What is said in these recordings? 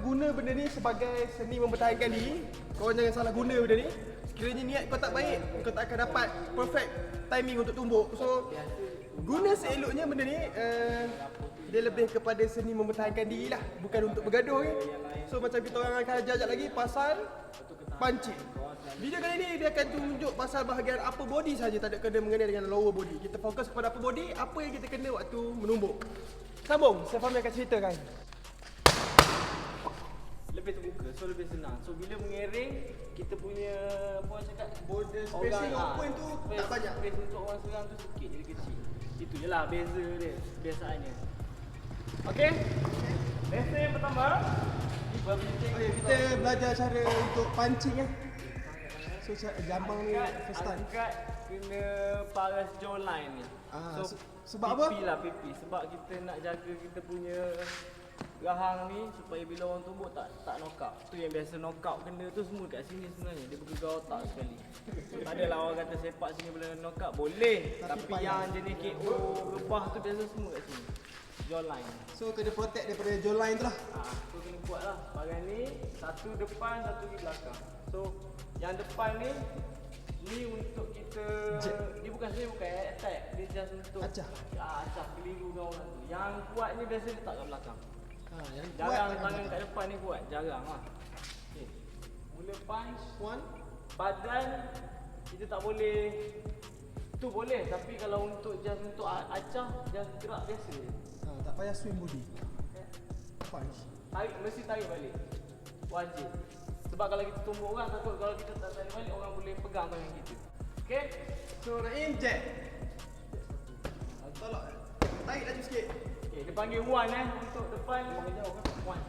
guna benda ni sebagai seni mempertahankan diri. Korang jangan salah guna benda ni. Sekiranya niat kau tak baik, kau tak akan dapat perfect timing untuk tumbuk. So guna seeloknya benda ni, dia lebih kepada seni mempertahankan diri lah, bukan untuk bergaduh kan. So macam kita orang akan ajar lagi pasal pancing. Video kali ni dia akan tunjuk pasal bahagian upper body saja, tak ada kena mengenai dengan lower body. Kita fokus kepada upper body, apa yang kita kena waktu menumbuk. Sambung, saya Fahmi akan ceritakan. Lebih terbuka, so lebih senang. So bila mengereng, kita punya apa orang cakap, Border spacing open tu tak banyak. Space untuk orang serang tu sikit, jadi kecil. Itu je lah beza dia, kebiasaannya. Okey, lesson yang pertama, Okay, kita belajar cara untuk pancing lah. So jambang ni first time. angkat kena paras jawline ni. So sebab apa? pipi lah, pipi. Sebab kita nak jaga kita punya rahang ni supaya bila orang tumbuk tak knock out. Tu yang biasa knock out kena tu semua kat sini sebenarnya. Dia bergegar otak sekali. Tak adalah orang kata sepak sini boleh knock out. Boleh. Tapi yang jenis KO, rebah tu biasa semua kat sini. Jawline. So kena protect daripada jawline tu lah. So kena buat lah. Bagian ni, satu depan, satu di belakang. So yang depan ni untuk kita, dia bukan sebenarnya bukan attack. Dia just untuk acah. Acah, keliru dengan orang tu. Yang kuat ni biasa letak kat belakang. Yang Jarang tangan kat depan ni kuat, jarang lah. Okay. Mula punch, badan kita tak boleh. Tu boleh, tapi kalau untuk just untuk acah, just gerak biasa je. Tak payah swing body. Punch. Tarik, mesti tarik balik. Wajib. Sebab kalau kita tumbuk orang, takut kalau kita tak tarik balik, orang boleh pegang tangan kita. Okay? So nak inject. Tolak. Tarik laju sikit. Okay, dia panggil one untuk depan. One.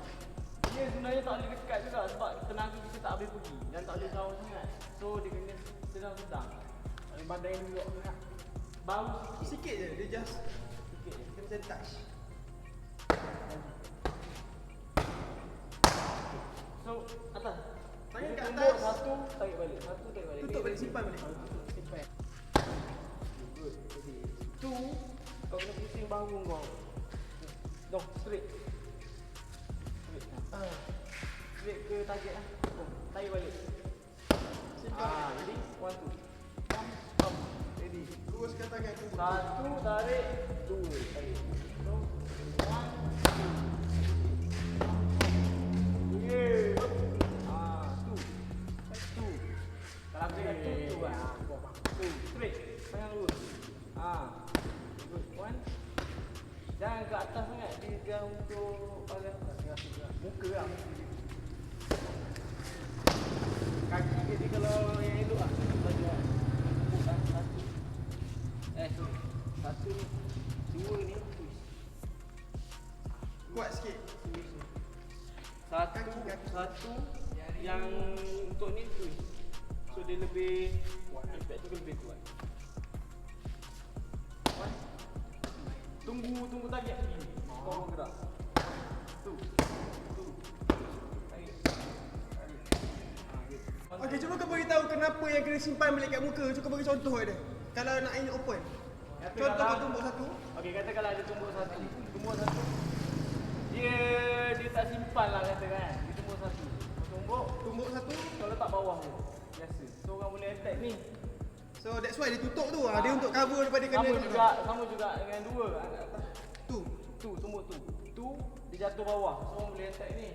Dia sebenarnya tak boleh dekat juga sebab tenaga kita tak habis pergi dan tak boleh jauh sangat. So dia kena sedang-sedang. Badan yang duduk sangat. Baru Sikit je, dia just sikit je. dia macam touch. So atas. Tangan Dia kat tumbuk atas. satu, tarik balik. Satu, tarik balik. Tutup balik, simpan balik. Tutup, simpan. Good. Jadi tu kau kena pusing bahu kau. Jom, straight. Straight ke target lah. Tarik balik. Simpan. Jadi, one, two. Ready. Luruskan tangan tu. Satu, tarik. Dua, tarik. So, one, two. Yeah. Two. Two. Kalau aku ingat two lah. Two. Straight. Tangan lurus. Good. One. Jangan ke atas sangat. Dia untuk muka lah. Kaki dia kalau yang elok lah. Satu. Satu. Dua ni twist. Kuat sikit. Satu yang untuk ni twist. So dia lebih impact tu lebih kuat. Tunggu target pergi. Kau gerak. Tu. Tarik. Okey, cuba kau beritahu kenapa yang kena simpan balik kat muka. Cuba bagi contoh dia. Kalau nak in open. Contoh kau tumbuk satu. Okey, kata kalau ada tumbuk satu. Dia tak simpan lah kata kan. Dia tumbuk satu. Tumbuk satu. Kau letak bawah tu. Biasa. So orang boleh attack ni. So that's why dia tutup tu. Dia untuk cover daripada kena Sama juga dengan dua. tu. Tumbuk tu. Tu dia jatuh bawah. So orang boleh attack ni.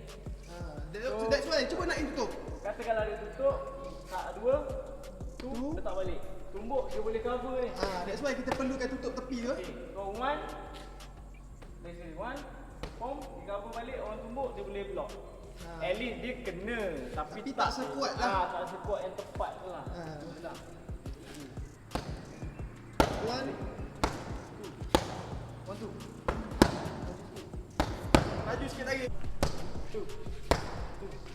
So that's why cuba nak in tutup. Kata kalau dia tutup, tak dua, tu letak balik. Tumbuk dia boleh cover ni. That's why kita perlukan tutup tepi tu. Okay, so one. Let's one. Pom, dia cover balik, orang tumbuk dia boleh block. At least dia kena, tapi tak sekuat lah. Tak sekuat yang tepat tu lah. Betul. One, two. Maju sikit lagi. Two.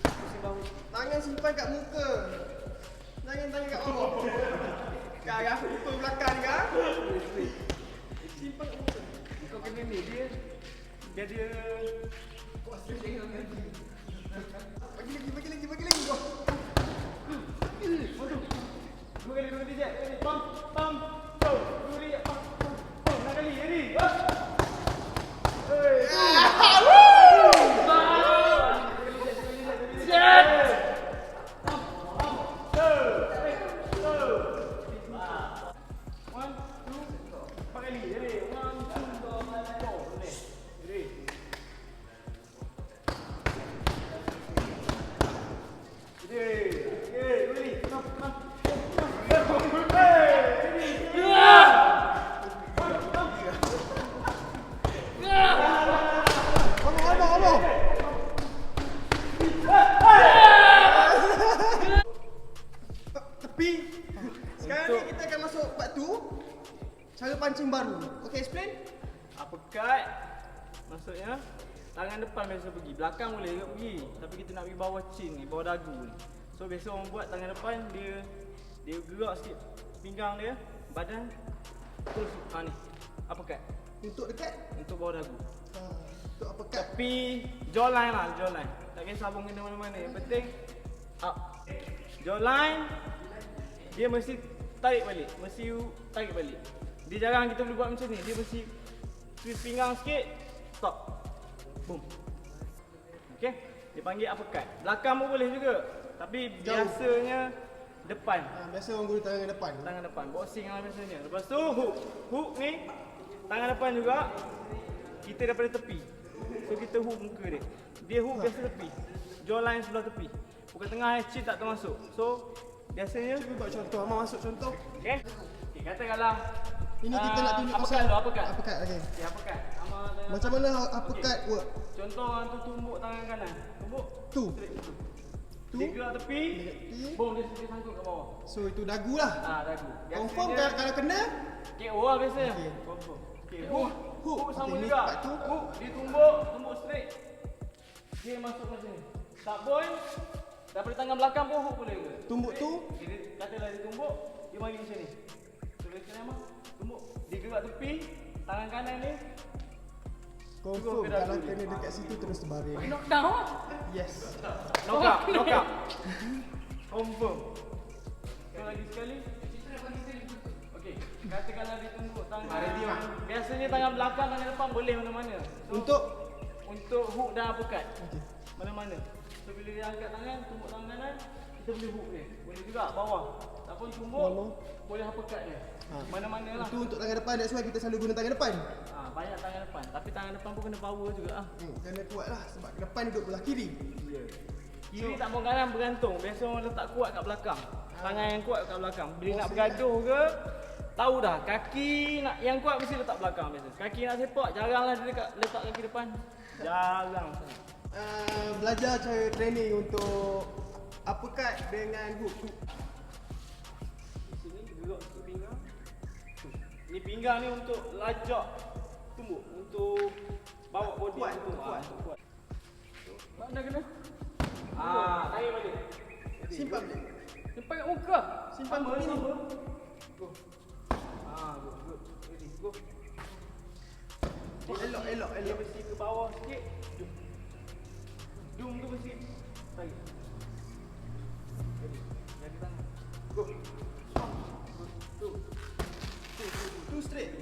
Pusing bahu. Tangan simpan kat muka. Jangan tangan kat bawah. Kak, aku pukul belakang ni kak. Simpan kat muka. Kau kena ni, dia Kuat sikit dengan lagi. Bagi lagi kau. Dua kali jap. Pam. Go. Dua kali jap. Pam. Nak kali, ready? cara pancing baru. Okay, explain. Uppercut maksudnya tangan depan biasa pergi, belakang boleh juga pergi. Tapi kita nak pergi bawah chin ni, bawah dagu ni. So biasa orang buat tangan depan dia gerak sikit pinggang dia, badan terus ni. Uppercut. Untuk dekat? Untuk bawah dagu. Untuk uppercut. Tapi jawline lah, jawline. Tak kisah sabung kena mana-mana. Yang penting up. Jawline dia mesti tarik balik, Dia jarang kita boleh buat macam ni. Dia mesti twist pinggang sikit, stop. Boom. Okay, dia panggil uppercut. Belakang pun boleh juga. Tapi biasanya depan. Biasa orang guna tangan depan. Tangan depan, boxing lah biasanya. Lepas tu hook. Hook ni tangan depan juga. Kita daripada tepi. So kita hook muka dia. Dia hook biasa tepi. Jawline sebelah tepi. Bukan tengah, chin tak termasuk. So biasanya Cuba buat contoh. Amal masuk contoh. Okay, katakanlah Ini kita nak tunjuk uppercut dulu, uppercut. Uppercut, okay. Okay, uppercut. Macam mana uppercut work? Contoh orang tu tumbuk tangan kanan. Tumbuk. Tu. Tu. Dia gerak tepi. Boom, dia sangkut kat bawah. So itu dagu lah. Dagu. Confirm kalau kena KO lah biasanya. Okay. Confirm. Okay, hook. Hook sama Okay, ni juga. part tu. Hook, dia tumbuk straight. Dia masuk macam ni. Tak boy. Daripada tangan belakang pun hook boleh ke? tumbuk tu. Dia katalah dia tumbuk, dia mari macam ni. So biasanya apa? Tumbuk. Dia gerak tepi, tangan kanan ni. Confirm kalau kena dekat situ terus terbaring. Knockdown lah. Yes. Knockout. Confirm. So lagi sekali. Okey, katakanlah dia tumbuk tangan. Biasanya tangan belakang, tangan depan boleh mana-mana. So, untuk hook dan uppercut. Okey. Mana-mana. So bila dia angkat tangan, tumbuk tangan kanan, kita boleh hook dia. Boleh juga bawah. Ataupun tumbuk, boleh uppercut dia. Mana-mana lah. Itu untuk tangan depan, that's why kita selalu guna tangan depan. Banyak tangan depan. Tapi tangan depan pun kena power juga lah. Kena kuat lah sebab depan duduk belah kiri. Kiri tak mau kanan bergantung. Biasa orang letak kuat kat belakang. Tangan yang kuat kat belakang. Bila nak bergaduh ke, tahu dah kaki nak yang kuat mesti letak belakang biasa. Kaki nak sepak, jaranglah dia letak kaki depan. Jarang. Belajar cara training untuk uppercut dengan hook. Di sini gerak sikit pinggang. Ni pinggang ni untuk lajak tumbuk, untuk bawa body untuk kuat. Mana kena? Tarik balik. Simpan balik. Simpan kat muka. Simpan balik ni. Go. Good. Ready, go. Elok. Dia mesti ke bawah sikit. Jom tu mesti tarik. Ready. Jaga tangan. Go. Tu straight.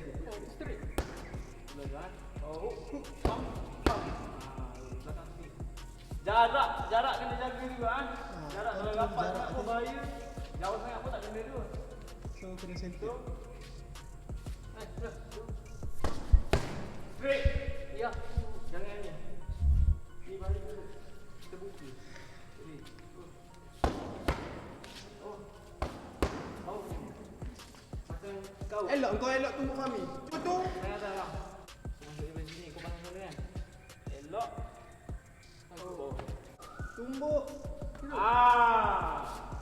Straight. Belakang. Hook. Pam. Belakang sini. Jarak kena jaga juga Jarak kalau rapat sangat pun bahaya. Jauh sangat pun tak kena tu. So kena sentuh. Straight. Ya. Jangan ni. Ni bahaya tu. Kita buka. Ni. Pasang kau. Kau elok tumbuk kami. Cuba tu. Jangan salah. Masuk dari sini kau pasang sana kan. Elok. Tumbuk.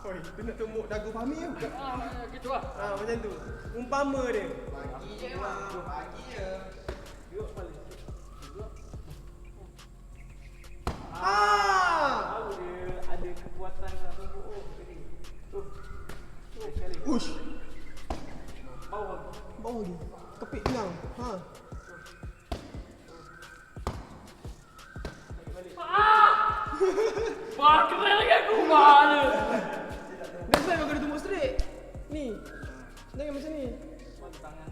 Oi, tu nak tumbuk dagu Fahmi ke? Gitu lah. Macam tu. Umpama dia. Bagi je. Yuk balik. Tahu dia ada kekuatan nak tumbuk. Tadi. Tuh. Sekali. Push. Bawah. Bawah dia. Kepit pinggang. Wah, keren lagi aku. Mana? That's why kau kena tumbuk straight. Ni. Jangan macam ni. Tangan.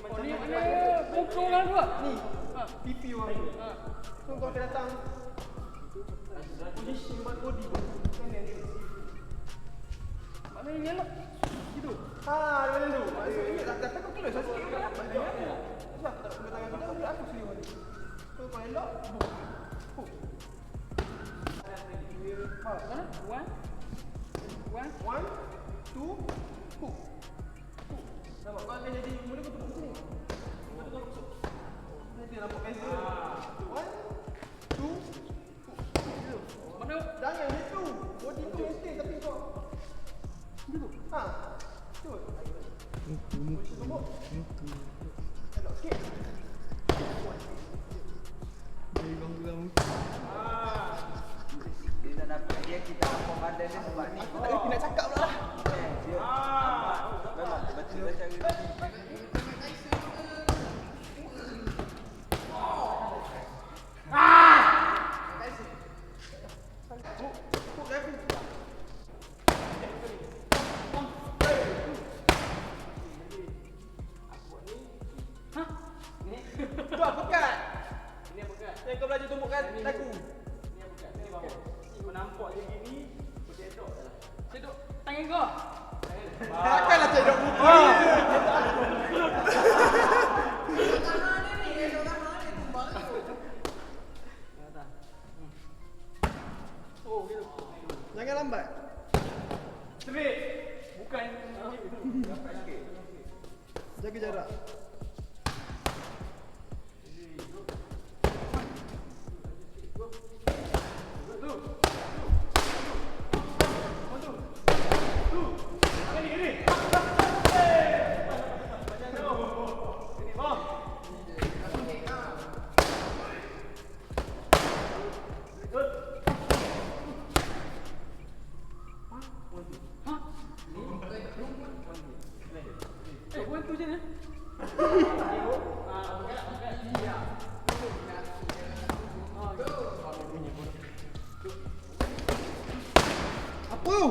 Oh, ni mana? Pukul lah dua. Ni. Pipi orang tu. So kau akan datang. Position body. Kanan dia. Mana ni elok? Gitu. Macam tu. Maksud ingat dah kau close sikit kau dapat dia. Sebab tak guna tangan kita boleh aku sendiri ni. So kau elok. Mana? One. 1 2 hook. Nampak kau akan jadi mula kau tumbuk macam ni. Kau tu masuk. Nanti nampak beza. 1 2 hook. Aduh. Jangan itu. Body tu maintain tapi kau. Ha. Betul. Tumbuk. Elok sikit. Dia tak dapat dia kita apa badan dia sebab ni. Aku tak reti nak cakap pula lah. Dia memang betul cara ni. Tu apa kat? Ini apa kat? Yang kau belajar tumbukkan lagu. Ini apa kat? Ini bawah. Kau nampak je gini, kau cedok je lah. Cedok tangan kau. Takkanlah cedok muka. Oh, gitu. Jangan lambat. Straight. Bukan. Jaga jarak. Buat tu je ni. Apa tu?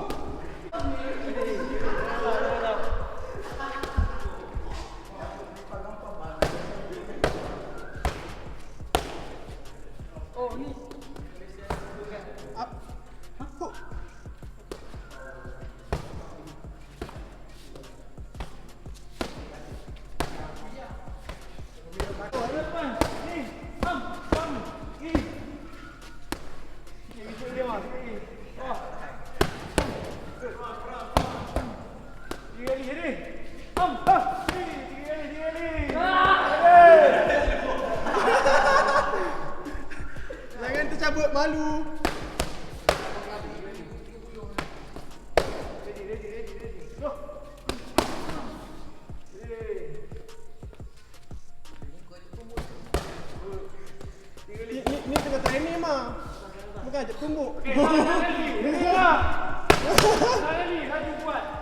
Oh ni. Apa? Jangan tercabut, malu. Ni tengah training mah. Bukan ajak tumbuk. Okey, tak lagi. Ni lah. Tak lagi, lagi buat.